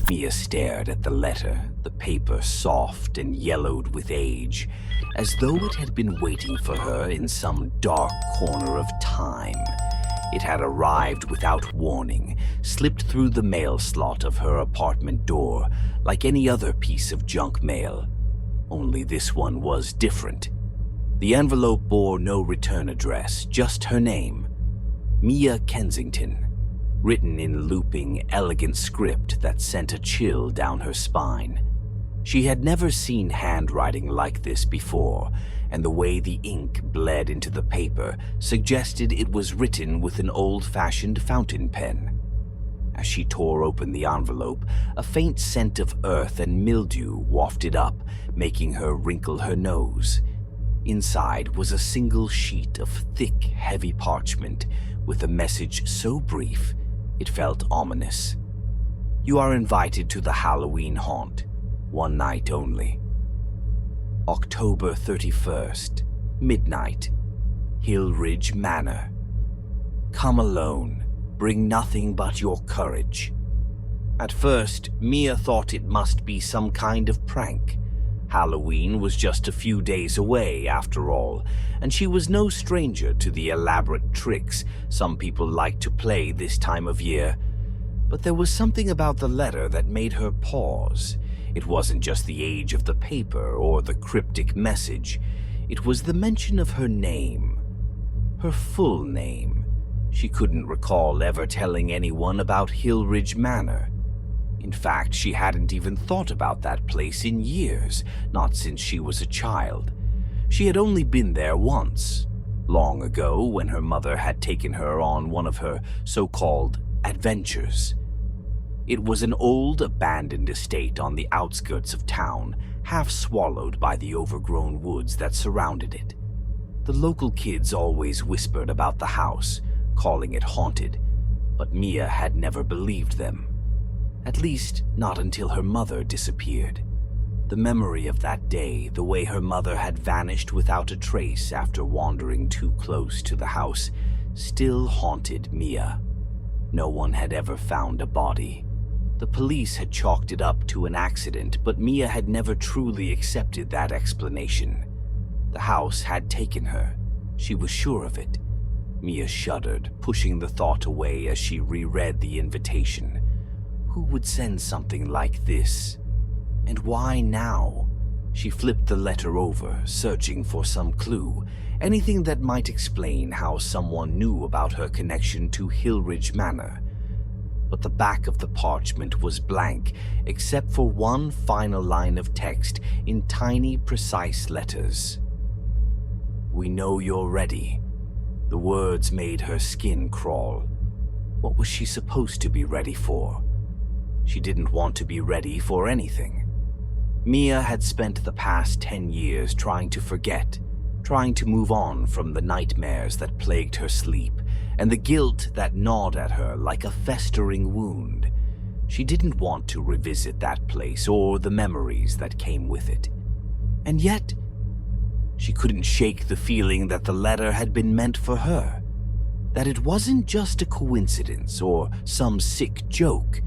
Mia stared at the letter, the paper soft and yellowed with age, as though it had been waiting for her in some dark corner of time. It had arrived without warning, slipped through the mail slot of her apartment door like any other piece of junk mail. Only this one was different. The envelope bore no return address, just her name, Mia Kensington, written in looping, elegant script that sent a chill down her spine. She had never seen handwriting like this before, and the way the ink bled into the paper suggested it was written with an old-fashioned fountain pen. As she tore open the envelope, a faint scent of earth and mildew wafted up, making her wrinkle her nose. Inside was a single sheet of thick, heavy parchment with a message so brief it felt ominous. You are invited to the Halloween haunt. One night only. October 31st, midnight. Hillridge Manor. Come alone. Bring nothing but your courage. At first, Mia thought it must be some kind of prank. Halloween was just a few days away, after all, and she was no stranger to the elaborate tricks some people like to play this time of year. But there was something about the letter that made her pause. It wasn't just the age of the paper or the cryptic message. It was the mention of her name. Her full name. She couldn't recall ever telling anyone about Hillridge Manor. In fact, she hadn't even thought about that place in years, not since she was a child. She had only been there once, long ago when her mother had taken her on one of her so-called adventures. It was an old, abandoned estate on the outskirts of town, half swallowed by the overgrown woods that surrounded it. The local kids always whispered about the house, calling it haunted, but Mia had never believed them. At least, not until her mother disappeared. The memory of that day, the way her mother had vanished without a trace after wandering too close to the house, still haunted Mia. No one had ever found a body. The police had chalked it up to an accident, but Mia had never truly accepted that explanation. The house had taken her. She was sure of it. Mia shuddered, pushing the thought away as she reread the invitation. Who would send something like this? And why now? She flipped the letter over, searching for some clue, anything that might explain how someone knew about her connection to Hillridge Manor. But the back of the parchment was blank, except for one final line of text in tiny, precise letters. We know you're ready. The words made her skin crawl. What was she supposed to be ready for? She didn't want to be ready for anything. Mia had spent the past 10 years trying to forget, trying to move on from the nightmares that plagued her sleep, and the guilt that gnawed at her like a festering wound. She didn't want to revisit that place or the memories that came with it. And yet, she couldn't shake the feeling that the letter had been meant for her, that it wasn't just a coincidence or some sick joke.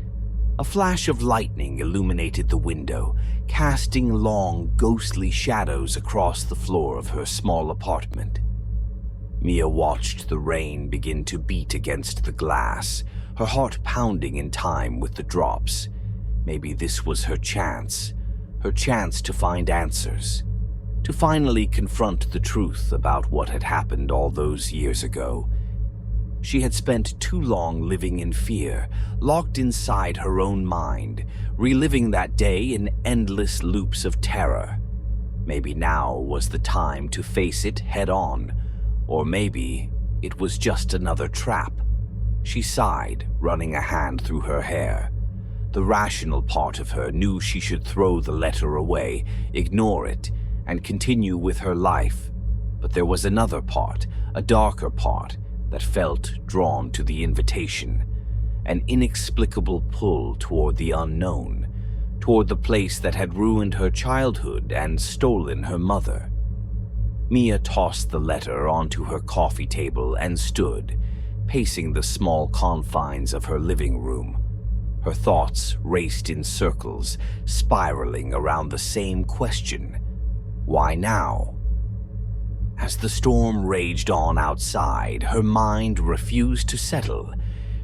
A flash of lightning illuminated the window, casting long, ghostly shadows across the floor of her small apartment. Mia watched the rain begin to beat against the glass, her heart pounding in time with the drops. Maybe this was her chance to find answers, to finally confront the truth about what had happened all those years ago. She had spent too long living in fear, locked inside her own mind, reliving that day in endless loops of terror. Maybe now was the time to face it head on, or maybe it was just another trap. She sighed, running a hand through her hair. The rational part of her knew she should throw the letter away, ignore it, and continue with her life. But there was another part, a darker part, that felt drawn to the invitation, an inexplicable pull toward the unknown, toward the place that had ruined her childhood and stolen her mother. Mia tossed the letter onto her coffee table and stood, pacing the small confines of her living room. Her thoughts raced in circles, spiraling around the same question. Why now? As the storm raged on outside, her mind refused to settle.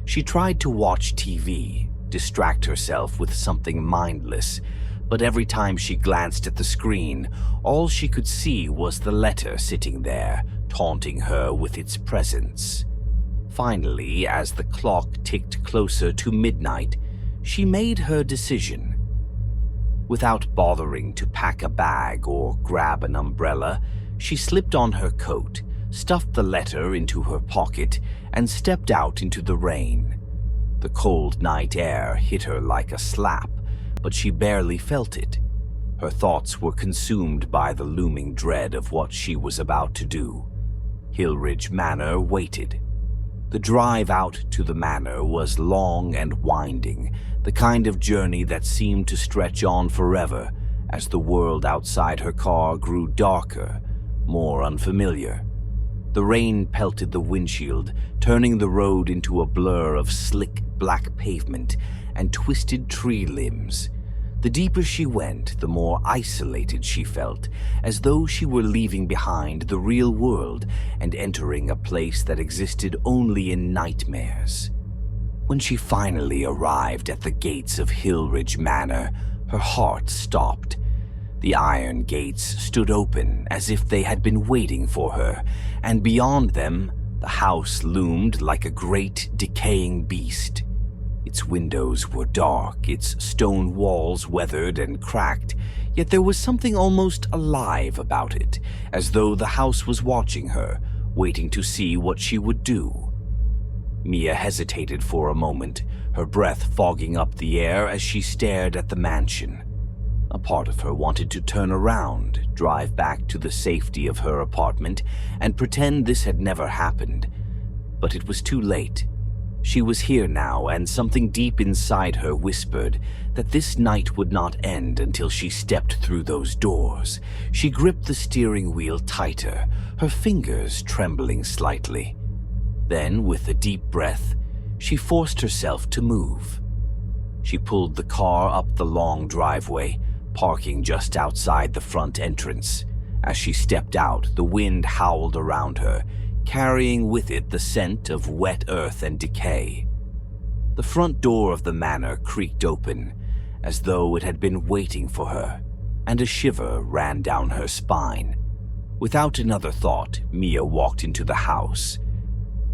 She tried to watch TV, distract herself with something mindless, but every time she glanced at the screen, all she could see was the letter sitting there, taunting her with its presence. Finally, as the clock ticked closer to midnight, she made her decision. Without bothering to pack a bag or grab an umbrella, she slipped on her coat, stuffed the letter into her pocket, and stepped out into the rain. The cold night air hit her like a slap, but she barely felt it. Her thoughts were consumed by the looming dread of what she was about to do. Hillridge Manor waited. The drive out to the manor was long and winding, the kind of journey that seemed to stretch on forever as the world outside her car grew darker, more unfamiliar. The rain pelted the windshield, turning the road into a blur of slick black pavement and twisted tree limbs. The deeper she went, the more isolated she felt, as though she were leaving behind the real world and entering a place that existed only in nightmares. When she finally arrived at the gates of Hillridge Manor, her heart stopped. The iron gates stood open as if they had been waiting for her, and beyond them, the house loomed like a great, decaying beast. Its windows were dark, its stone walls weathered and cracked, yet there was something almost alive about it, as though the house was watching her, waiting to see what she would do. Mia hesitated for a moment, her breath fogging up the air as she stared at the mansion. A part of her wanted to turn around, drive back to the safety of her apartment, and pretend this had never happened. But it was too late. She was here now, and something deep inside her whispered that this night would not end until she stepped through those doors. She gripped the steering wheel tighter, her fingers trembling slightly. Then, with a deep breath, she forced herself to move. She pulled the car up the long driveway, parking just outside the front entrance. As she stepped out, the wind howled around her, carrying with it the scent of wet earth and decay. The front door of the manor creaked open, as though it had been waiting for her, and a shiver ran down her spine. Without another thought, Mia walked into the house.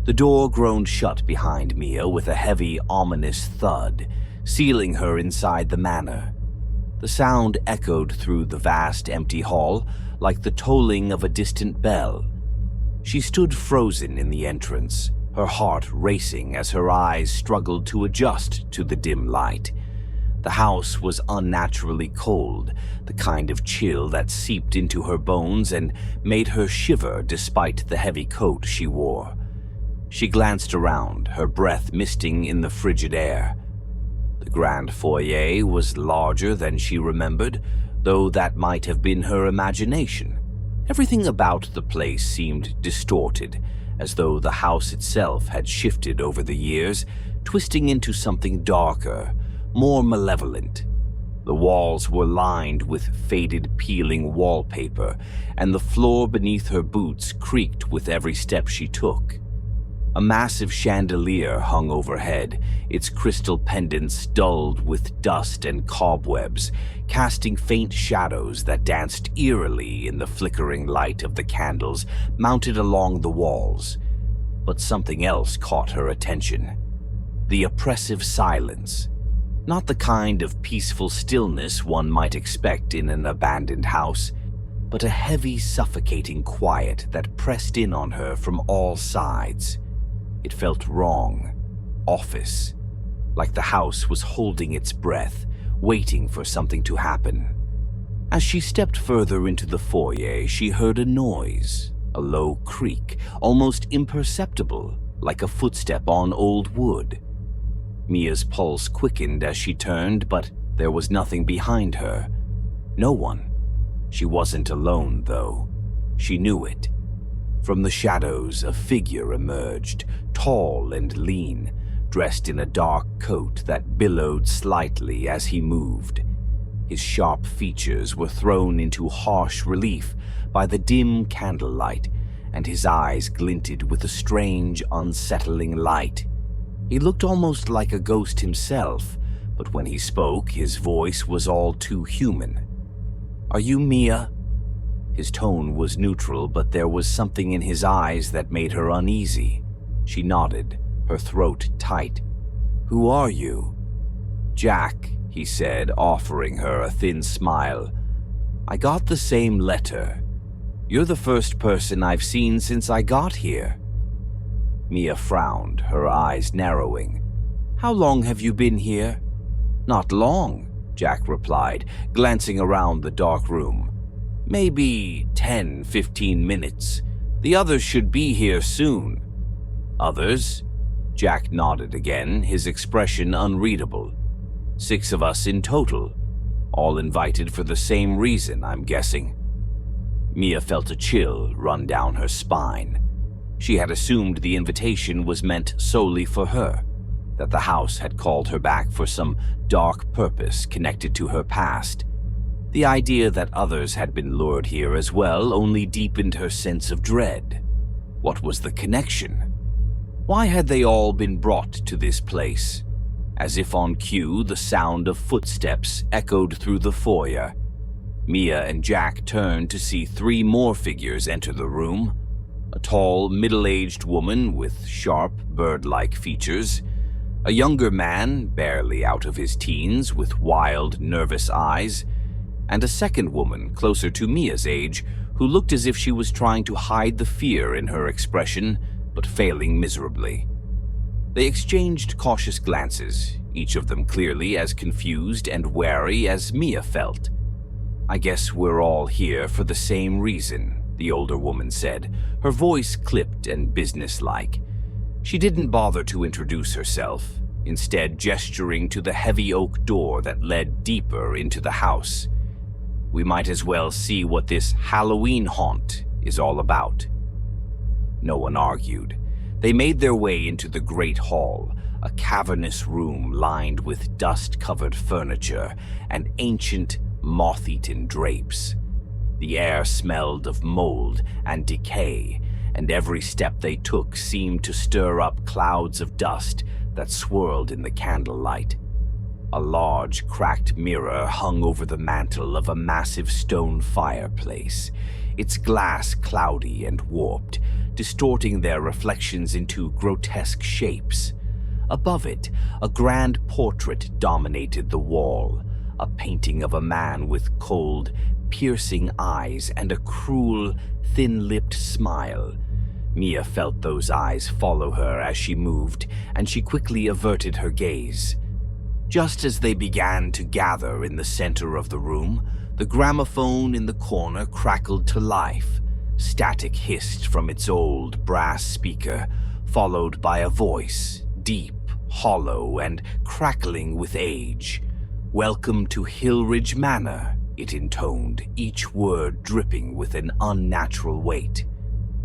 The door groaned shut behind Mia with a heavy, ominous thud, sealing her inside the manor. The sound echoed through the vast, empty hall like the tolling of a distant bell. She stood frozen in the entrance, her heart racing as her eyes struggled to adjust to the dim light. The house was unnaturally cold, the kind of chill that seeped into her bones and made her shiver despite the heavy coat she wore. She glanced around, her breath misting in the frigid air. The grand foyer was larger than she remembered, though that might have been her imagination. Everything about the place seemed distorted, as though the house itself had shifted over the years, twisting into something darker, more malevolent. The walls were lined with faded, peeling wallpaper, and the floor beneath her boots creaked with every step she took. A massive chandelier hung overhead, its crystal pendants dulled with dust and cobwebs, casting faint shadows that danced eerily in the flickering light of the candles mounted along the walls. But something else caught her attention. The oppressive silence. Not the kind of peaceful stillness one might expect in an abandoned house, but a heavy, suffocating quiet that pressed in on her from all sides. It felt wrong, office, like the house was holding its breath, waiting for something to happen. As she stepped further into the foyer, she heard a noise, a low creak, almost imperceptible, like a footstep on old wood. Mia's pulse quickened as she turned, but there was nothing behind her. No one. She wasn't alone, though. She knew it. From the shadows, a figure emerged, tall and lean, dressed in a dark coat that billowed slightly as he moved. His sharp features were thrown into harsh relief by the dim candlelight, and his eyes glinted with a strange, unsettling light. He looked almost like a ghost himself, but when he spoke, his voice was all too human. "Are you Mia?" His tone was neutral, but there was something in his eyes that made her uneasy. She nodded, her throat tight. "Who are you?" "Jack," he said, offering her a thin smile. "I got the same letter. You're the first person I've seen since I got here." Mia frowned, her eyes narrowing. "How long have you been here?" "Not long," Jack replied, glancing around the dark room. "Maybe 10-15 minutes. The others should be here soon." "Others?" Jack nodded again, his expression unreadable. "6 of us in total. All invited for the same reason, I'm guessing." Mia felt a chill run down her spine. She had assumed the invitation was meant solely for her, that the house had called her back for some dark purpose connected to her past. The idea that others had been lured here as well only deepened her sense of dread. What was the connection? Why had they all been brought to this place? As if on cue, the sound of footsteps echoed through the foyer. Mia and Jack turned to see 3 more figures enter the room. A tall, middle-aged woman with sharp, bird-like features. A younger man, barely out of his teens, with wild, nervous eyes. And a second woman, closer to Mia's age, who looked as if she was trying to hide the fear in her expression, but failing miserably. They exchanged cautious glances, each of them clearly as confused and wary as Mia felt. "I guess we're all here for the same reason," the older woman said, her voice clipped and businesslike. She didn't bother to introduce herself, instead gesturing to the heavy oak door that led deeper into the house. "We might as well see what this Halloween haunt is all about." No one argued. They made their way into the great hall, a cavernous room lined with dust-covered furniture and ancient, moth-eaten drapes. The air smelled of mold and decay, and every step they took seemed to stir up clouds of dust that swirled in the candlelight. A large, cracked mirror hung over the mantel of a massive stone fireplace, its glass cloudy and warped, distorting their reflections into grotesque shapes. Above it, a grand portrait dominated the wall, a painting of a man with cold, piercing eyes and a cruel, thin-lipped smile. Mia felt those eyes follow her as she moved, and she quickly averted her gaze. Just as they began to gather in the center of the room, the gramophone in the corner crackled to life. Static hissed from its old brass speaker, followed by a voice, deep, hollow, and crackling with age. "Welcome to Hillridge Manor," it intoned, each word dripping with an unnatural weight.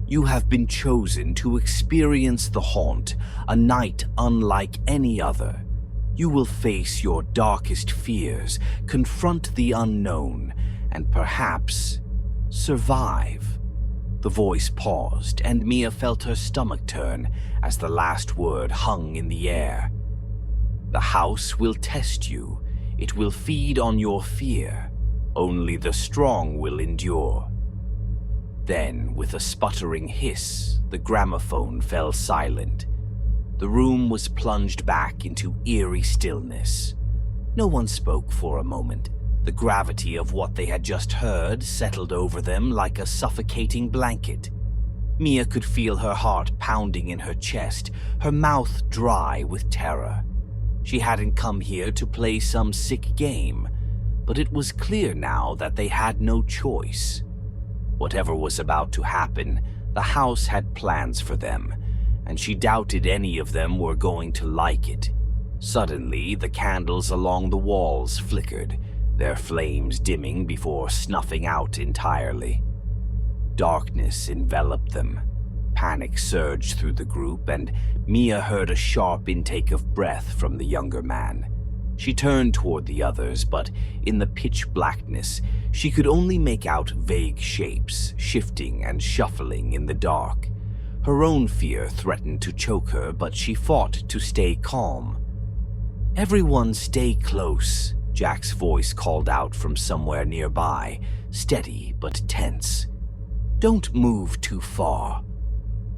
"You have been chosen to experience the haunt, a night unlike any other. You will face your darkest fears, confront the unknown, and perhaps survive." The voice paused, and Mia felt her stomach turn as the last word hung in the air. "The house will test you. It will feed on your fear. Only the strong will endure." Then, with a sputtering hiss, the gramophone fell silent. The room was plunged back into eerie stillness. No one spoke for a moment. The gravity of what they had just heard settled over them like a suffocating blanket. Mia could feel her heart pounding in her chest, her mouth dry with terror. She hadn't come here to play some sick game, but it was clear now that they had no choice. Whatever was about to happen, the house had plans for them, and she doubted any of them were going to like it. Suddenly, the candles along the walls flickered, their flames dimming before snuffing out entirely. Darkness enveloped them. Panic surged through the group, and Mia heard a sharp intake of breath from the younger man. She turned toward the others, but in the pitch blackness, she could only make out vague shapes, shifting and shuffling in the dark. Her own fear threatened to choke her, but she fought to stay calm. "Everyone stay close," Jack's voice called out from somewhere nearby, steady but tense. "Don't move too far."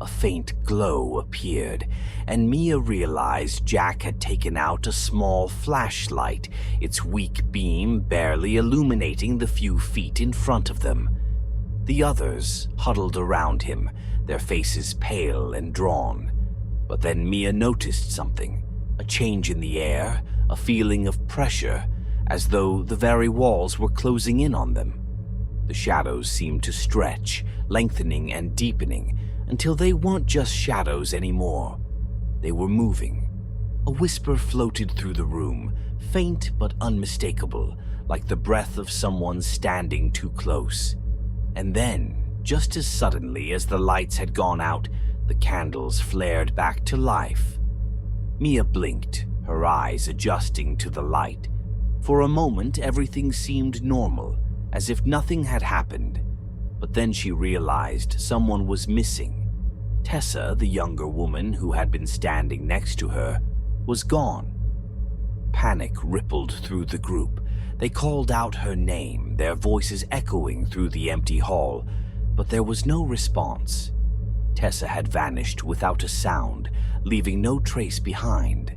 A faint glow appeared, and Mia realized Jack had taken out a small flashlight, its weak beam barely illuminating the few feet in front of them. The others huddled around him, their faces pale and drawn. But then Mia noticed something, a change in the air, a feeling of pressure, as though the very walls were closing in on them. The shadows seemed to stretch, lengthening and deepening, until they weren't just shadows anymore. They were moving. A whisper floated through the room, faint but unmistakable, like the breath of someone standing too close. And then, just as suddenly as the lights had gone out, the candles flared back to life. Mia blinked, her eyes adjusting to the light. For a moment, everything seemed normal, as if nothing had happened. But then she realized someone was missing. Tessa, the younger woman who had been standing next to her, was gone. Panic rippled through the group. They called out her name, their voices echoing through the empty hall, but there was no response. Tessa had vanished without a sound, leaving no trace behind.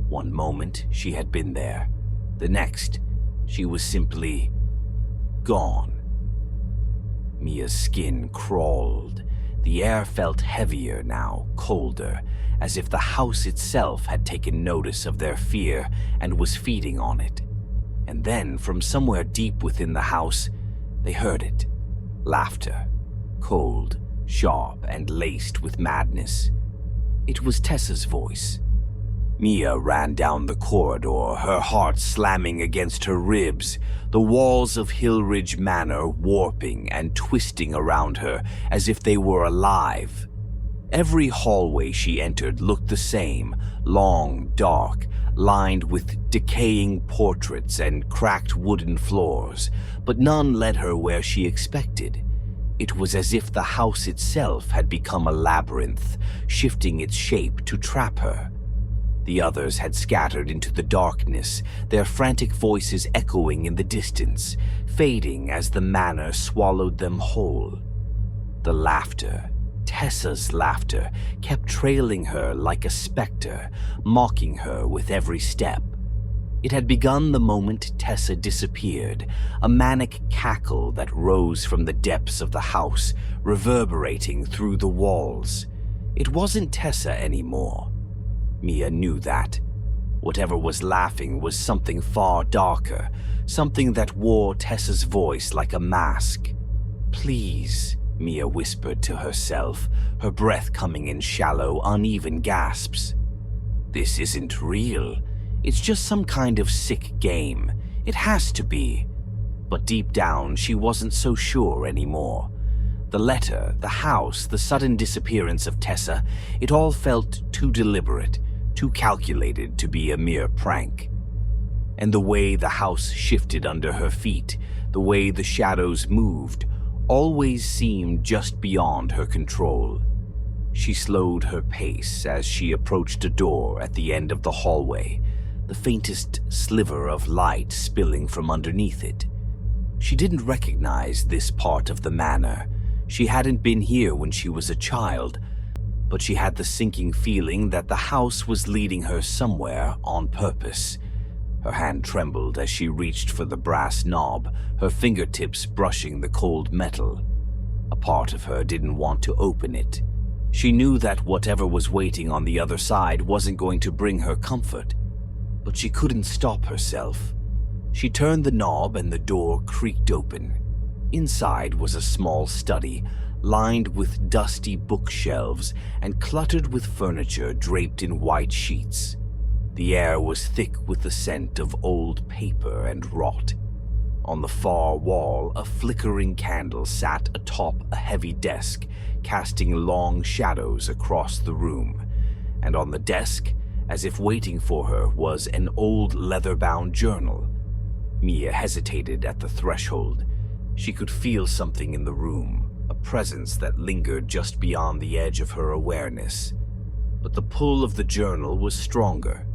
One moment she had been there. The next, she was simply gone. Mia's skin crawled. The air felt heavier now, colder, as if the house itself had taken notice of their fear and was feeding on it. And then, from somewhere deep within the house, they heard it. Laughter. Cold, sharp, and laced with madness. It was Tessa's voice. Mia ran down the corridor, her heart slamming against her ribs, the walls of Hillridge Manor warping and twisting around her as if they were alive. Every hallway she entered looked the same, long, dark, lined with decaying portraits and cracked wooden floors, but none led her where she expected. It was as if the house itself had become a labyrinth, shifting its shape to trap her. The others had scattered into the darkness, their frantic voices echoing in the distance, fading as the manor swallowed them whole. The laughter, Tessa's laughter, kept trailing her like a specter, mocking her with every step. It had begun the moment Tessa disappeared, a manic cackle that rose from the depths of the house, reverberating through the walls. It wasn't Tessa anymore. Mia knew that. Whatever was laughing was something far darker, something that wore Tessa's voice like a mask. "Please," Mia whispered to herself, her breath coming in shallow, uneven gasps. "This isn't real. It's just some kind of sick game. It has to be." But deep down, she wasn't so sure anymore. The letter, the house, the sudden disappearance of Tessa, it all felt too deliberate, too calculated to be a mere prank. And the way the house shifted under her feet, the way the shadows moved, always seemed just beyond her control. She slowed her pace as she approached a door at the end of the hallway, the faintest sliver of light spilling from underneath it. She didn't recognize this part of the manor. She hadn't been here when she was a child, but she had the sinking feeling that the house was leading her somewhere on purpose. Her hand trembled as she reached for the brass knob, her fingertips brushing the cold metal. A part of her didn't want to open it. She knew that whatever was waiting on the other side wasn't going to bring her comfort, but she couldn't stop herself. She turned the knob and the door creaked open. Inside was a small study, lined with dusty bookshelves and cluttered with furniture draped in white sheets. The air was thick with the scent of old paper and rot. On the far wall, a flickering candle sat atop a heavy desk, casting long shadows across the room. And on the desk, as if waiting for her, was an old leather-bound journal. Mia hesitated at the threshold. She could feel something in the room, a presence that lingered just beyond the edge of her awareness. But the pull of the journal was stronger.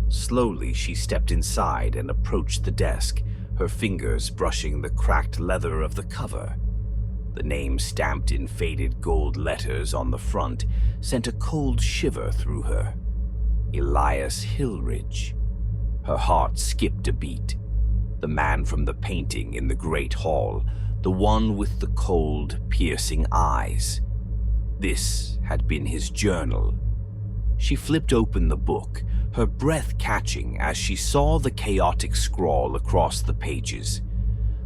Slowly, she stepped inside and approached the desk, her fingers brushing the cracked leather of the cover. The name stamped in faded gold letters on the front sent a cold shiver through her. Elias Hillridge. Her heart skipped a beat. The man from the painting in the great hall, the one with the cold, piercing eyes. This had been his journal. She flipped open the book, her breath catching as she saw the chaotic scrawl across the pages.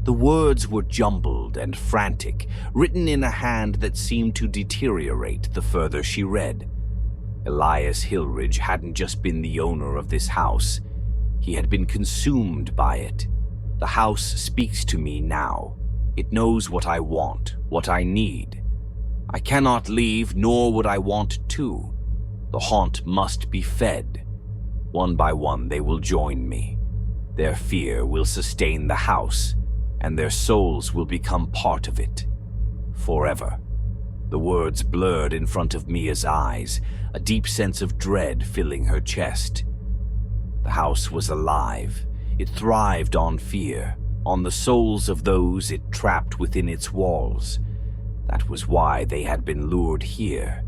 The words were jumbled and frantic, written in a hand that seemed to deteriorate the further she read. Elias Hillridge hadn't just been the owner of this house. He had been consumed by it. The house speaks to me now. It knows what I want, what I need. I cannot leave, nor would I want to. The haunt must be fed. One by one, they will join me. Their fear will sustain the house, and their souls will become part of it. Forever. The words blurred in front of Mia's eyes, a deep sense of dread filling her chest. The house was alive. It thrived on fear, on the souls of those it trapped within its walls. That was why they had been lured here.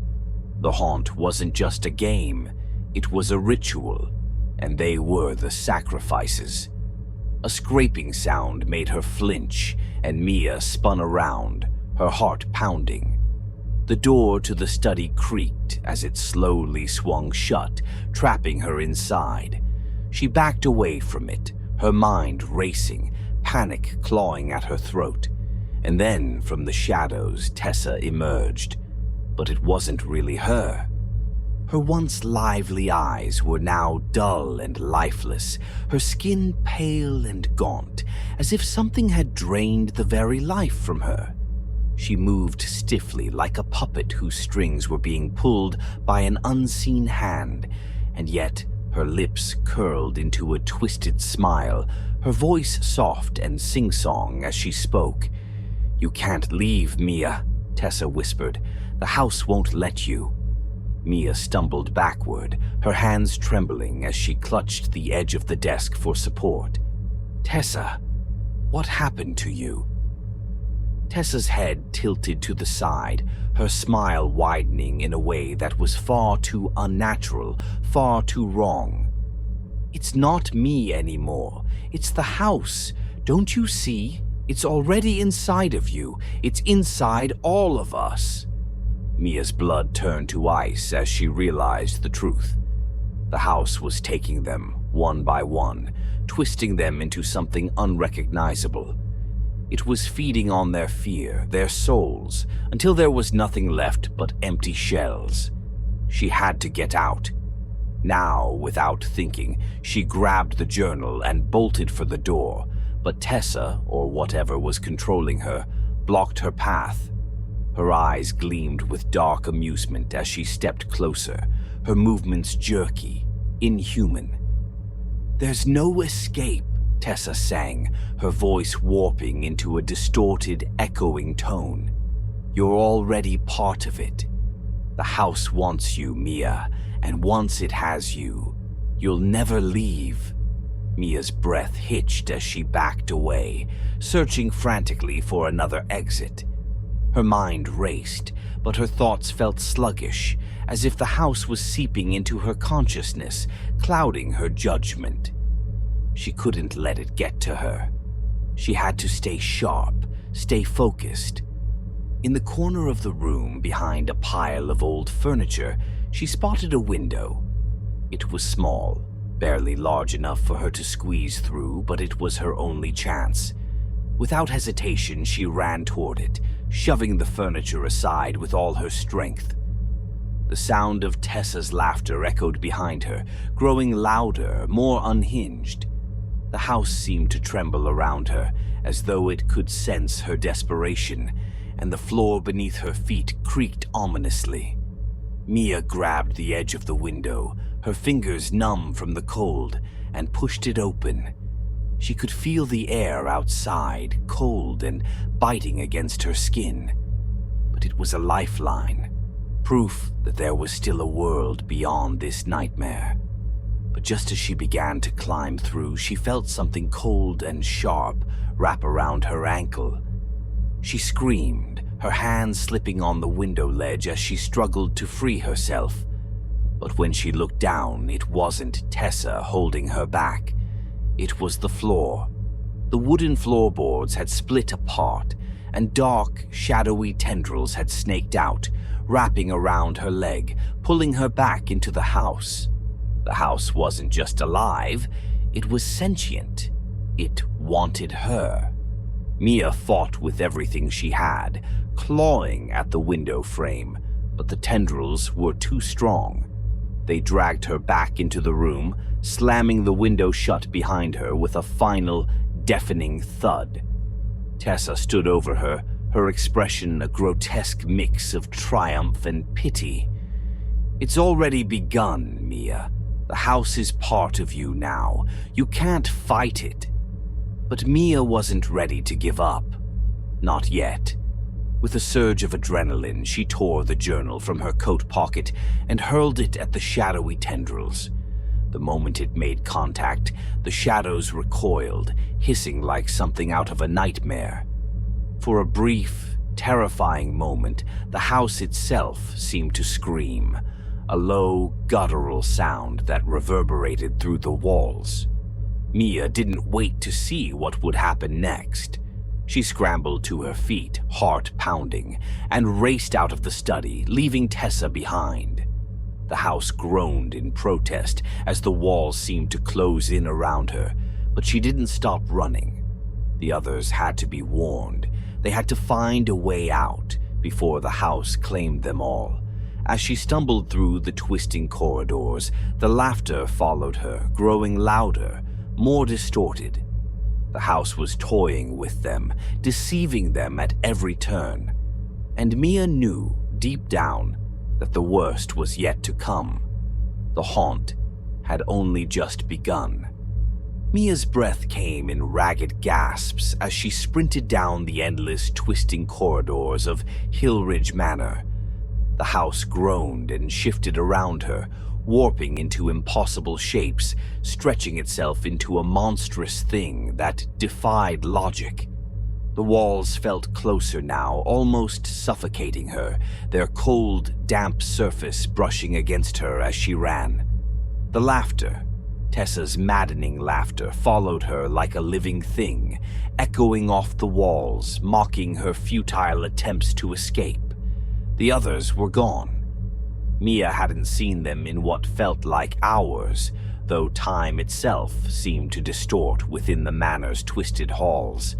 The haunt wasn't just a game, it was a ritual, and they were the sacrifices. A scraping sound made her flinch, and Mia spun around, her heart pounding. The door to the study creaked as it slowly swung shut, trapping her inside. She backed away from it, her mind racing, panic clawing at her throat. And then, from the shadows, Tessa emerged. But it wasn't really her. Her once lively eyes were now dull and lifeless, her skin pale and gaunt, as if something had drained the very life from her. She moved stiffly like a puppet whose strings were being pulled by an unseen hand, and yet her lips curled into a twisted smile, her voice soft and sing-song as she spoke. "You can't leave, Mia," Tessa whispered. "The house won't let you." Mia stumbled backward, her hands trembling as she clutched the edge of the desk for support. "Tessa, what happened to you?" Tessa's head tilted to the side, her smile widening in a way that was far too unnatural, far too wrong. "It's not me anymore. It's the house. Don't you see? It's already inside of you. It's inside all of us." Mia's blood turned to ice as she realized the truth. The house was taking them, one by one, twisting them into something unrecognizable. It was feeding on their fear, their souls, until there was nothing left but empty shells. She had to get out. Now, without thinking, she grabbed the journal and bolted for the door, but Tessa, or whatever was controlling her, blocked her path. Her eyes gleamed with dark amusement as she stepped closer, her movements jerky, inhuman. "There's no escape," Tessa sang, her voice warping into a distorted, echoing tone. "You're already part of it. The house wants you, Mia, and once it has you, you'll never leave." Mia's breath hitched as she backed away, searching frantically for another exit. Her mind raced, but her thoughts felt sluggish, as if the house was seeping into her consciousness, clouding her judgment. She couldn't let it get to her. She had to stay sharp, stay focused. In the corner of the room, behind a pile of old furniture, she spotted a window. It was small, barely large enough for her to squeeze through, but it was her only chance. Without hesitation, she ran toward it, shoving the furniture aside with all her strength. The sound of Tessa's laughter echoed behind her, growing louder, more unhinged. The house seemed to tremble around her, as though it could sense her desperation, and the floor beneath her feet creaked ominously. Mia grabbed the edge of the window, her fingers numb from the cold, and pushed it open. She could feel the air outside, cold and biting against her skin. But it was a lifeline, proof that there was still a world beyond this nightmare. But just as she began to climb through, she felt something cold and sharp wrap around her ankle. She screamed, her hands slipping on the window ledge as she struggled to free herself. But when she looked down, it wasn't Tessa holding her back. It was the floor. The wooden floorboards had split apart, and dark, shadowy tendrils had snaked out, wrapping around her leg, pulling her back into the house. The house wasn't just alive, it was sentient. It wanted her. Mia fought with everything she had, clawing at the window frame, but the tendrils were too strong. They dragged her back into the room, slamming the window shut behind her with a final, deafening thud. Tessa stood over her, her expression a grotesque mix of triumph and pity. "It's already begun, Mia. The house is part of you now. You can't fight it." But Mia wasn't ready to give up. Not yet. With a surge of adrenaline, she tore the journal from her coat pocket and hurled it at the shadowy tendrils. The moment it made contact, the shadows recoiled, hissing like something out of a nightmare. For a brief, terrifying moment, the house itself seemed to scream, a low, guttural sound that reverberated through the walls. Mia didn't wait to see what would happen next. She scrambled to her feet, heart pounding, and raced out of the study, leaving Tessa behind. The house groaned in protest as the walls seemed to close in around her, but she didn't stop running. The others had to be warned. They had to find a way out before the house claimed them all. As she stumbled through the twisting corridors, the laughter followed her, growing louder, more distorted. The house was toying with them, deceiving them at every turn. And Mia knew, deep down, that the worst was yet to come. The haunt had only just begun. Mia's breath came in ragged gasps as she sprinted down the endless twisting corridors of Hillridge Manor. The house groaned and shifted around her, warping into impossible shapes, stretching itself into a monstrous thing that defied logic. The walls felt closer now, almost suffocating her, their cold, damp surface brushing against her as she ran. The laughter, Tessa's maddening laughter, followed her like a living thing, echoing off the walls, mocking her futile attempts to escape. The others were gone. Mia hadn't seen them in what felt like hours, though time itself seemed to distort within the manor's twisted halls.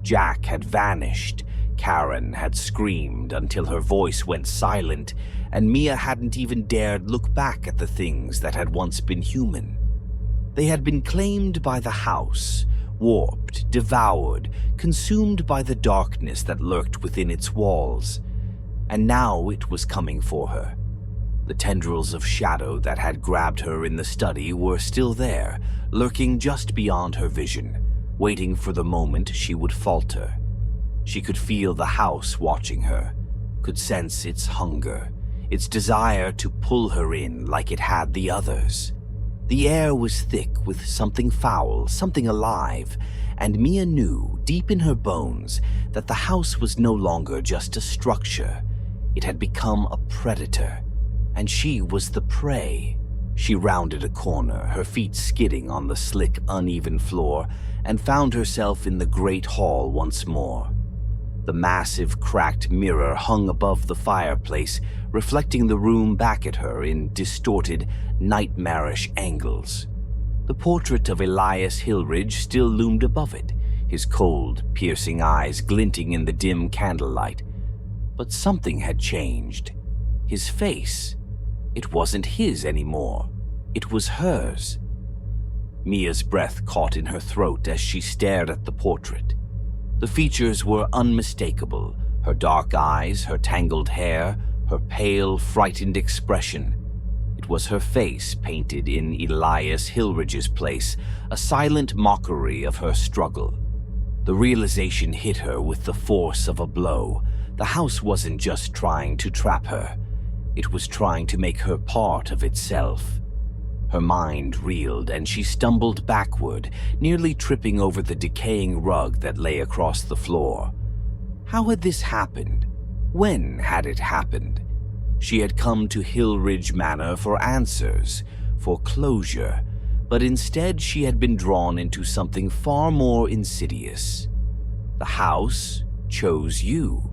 Jack had vanished, Karen had screamed until her voice went silent, and Mia hadn't even dared look back at the things that had once been human. They had been claimed by the house, warped, devoured, consumed by the darkness that lurked within its walls. And now it was coming for her. The tendrils of shadow that had grabbed her in the study were still there, lurking just beyond her vision, waiting for the moment she would falter. She could feel the house watching her, could sense its hunger, its desire to pull her in like it had the others. The air was thick with something foul, something alive, and Mia knew, deep in her bones, that the house was no longer just a structure. It had become a predator, and she was the prey. She rounded a corner, her feet skidding on the slick, uneven floor, and found herself in the great hall once more. The massive, cracked mirror hung above the fireplace, reflecting the room back at her in distorted, nightmarish angles. The portrait of Elias Hillridge still loomed above it, his cold, piercing eyes glinting in the dim candlelight. But something had changed. His face. It wasn't his anymore. It was hers. Mia's breath caught in her throat as she stared at the portrait. The features were unmistakable: her dark eyes, her tangled hair, her pale, frightened expression. It was her face painted in Elias Hillridge's place, a silent mockery of her struggle. The realization hit her with the force of a blow. The house wasn't just trying to trap her. It was trying to make her part of itself. Her mind reeled and she stumbled backward, nearly tripping over the decaying rug that lay across the floor. How had this happened? When had it happened? She had come to Hillridge Manor for answers, for closure, but instead she had been drawn into something far more insidious. The house chose you.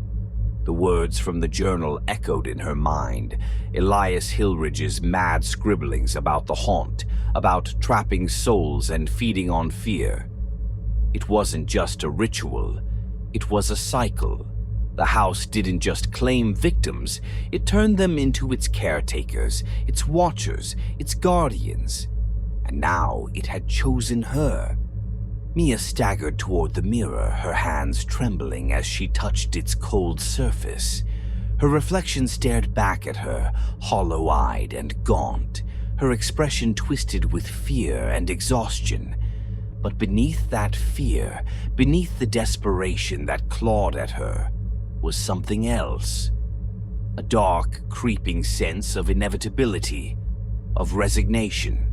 The words from the journal echoed in her mind, Elias Hillridge's mad scribblings about the haunt, about trapping souls and feeding on fear. It wasn't just a ritual, it was a cycle. The house didn't just claim victims, it turned them into its caretakers, its watchers, its guardians. And now it had chosen her. Mia staggered toward the mirror, her hands trembling as she touched its cold surface. Her reflection stared back at her, hollow-eyed and gaunt, her expression twisted with fear and exhaustion. But beneath that fear, beneath the desperation that clawed at her, was something else. A dark, creeping sense of inevitability, of resignation.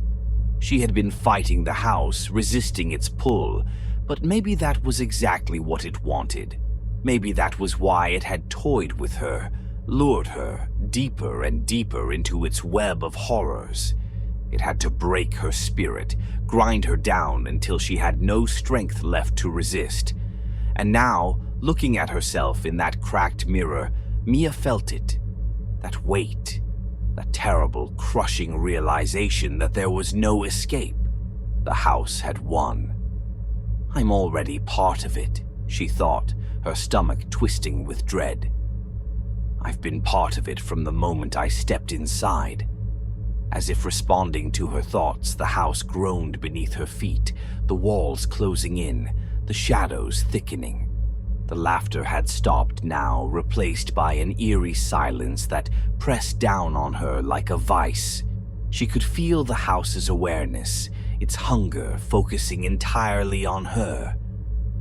She had been fighting the house, resisting its pull, but maybe that was exactly what it wanted. Maybe that was why it had toyed with her, lured her deeper and deeper into its web of horrors. It had to break her spirit, grind her down until she had no strength left to resist. And now, looking at herself in that cracked mirror, Mia felt it, that weight. That terrible, crushing realization that there was no escape. The house had won. I'm already part of it, she thought, her stomach twisting with dread. I've been part of it from the moment I stepped inside. As if responding to her thoughts, the house groaned beneath her feet, the walls closing in, the shadows thickening. The laughter had stopped now, replaced by an eerie silence that pressed down on her like a vice. She could feel the house's awareness, its hunger focusing entirely on her,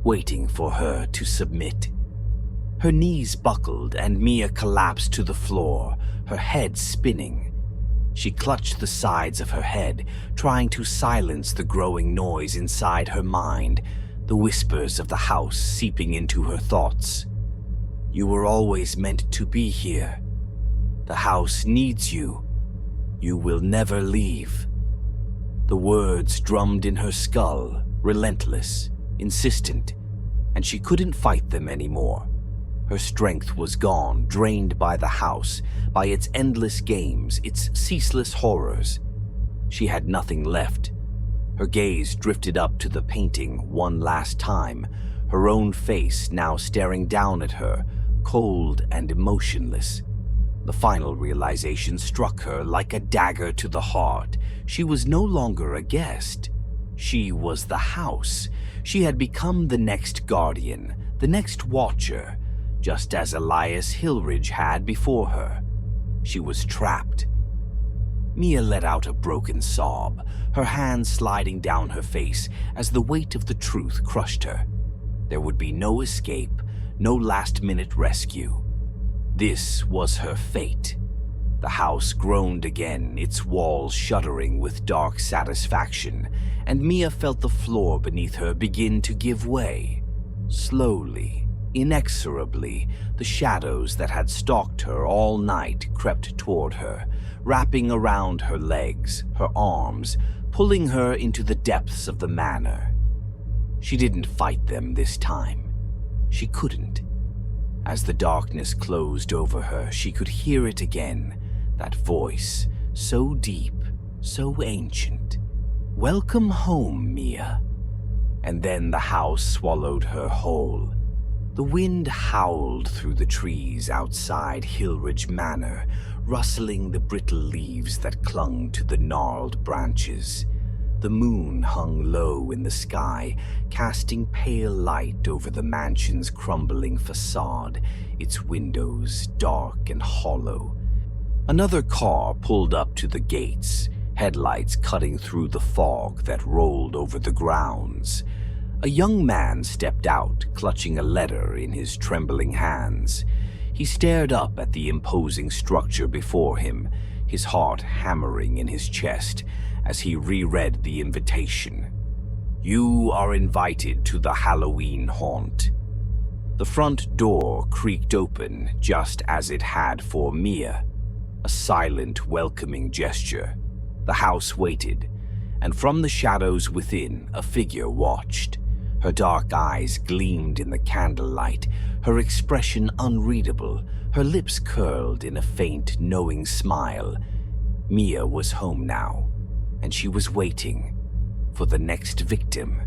waiting for her to submit. Her knees buckled and Mia collapsed to the floor, her head spinning. She clutched the sides of her head, trying to silence the growing noise inside her mind, the whispers of the house seeping into her thoughts. You were always meant to be here. The house needs you. You will never leave. The words drummed in her skull, relentless, insistent, and she couldn't fight them anymore. Her strength was gone, drained by the house, by its endless games, its ceaseless horrors. She had nothing left. Her gaze drifted up to the painting one last time, her own face now staring down at her, cold and emotionless. The final realization struck her like a dagger to the heart. She was no longer a guest. She was the house. She had become the next guardian, the next watcher, just as Elias Hillridge had before her. She was trapped. Mia let out a broken sob, her hands sliding down her face as the weight of the truth crushed her. There would be no escape, no last-minute rescue. This was her fate. The house groaned again, its walls shuddering with dark satisfaction, and Mia felt the floor beneath her begin to give way. Slowly, inexorably, the shadows that had stalked her all night crept toward her, wrapping around her legs, her arms, pulling her into the depths of the manor. She didn't fight them this time. She couldn't. As the darkness closed over her, she could hear it again, that voice, so deep, so ancient. Welcome home, Mia. And then the house swallowed her whole. The wind howled through the trees outside Hillridge Manor, rustling the brittle leaves that clung to the gnarled branches. The moon hung low in the sky, casting pale light over the mansion's crumbling facade, its windows dark and hollow. Another car pulled up to the gates, headlights cutting through the fog that rolled over the grounds. A young man stepped out, clutching a letter in his trembling hands. He stared up at the imposing structure before him, his heart hammering in his chest as he reread the invitation. "You are invited to the Halloween haunt." The front door creaked open just as it had for Mia, a silent, welcoming gesture. The house waited, and from the shadows within, a figure watched. Her dark eyes gleamed in the candlelight, her expression unreadable, her lips curled in a faint, knowing smile. Mia was home now, and she was waiting for the next victim.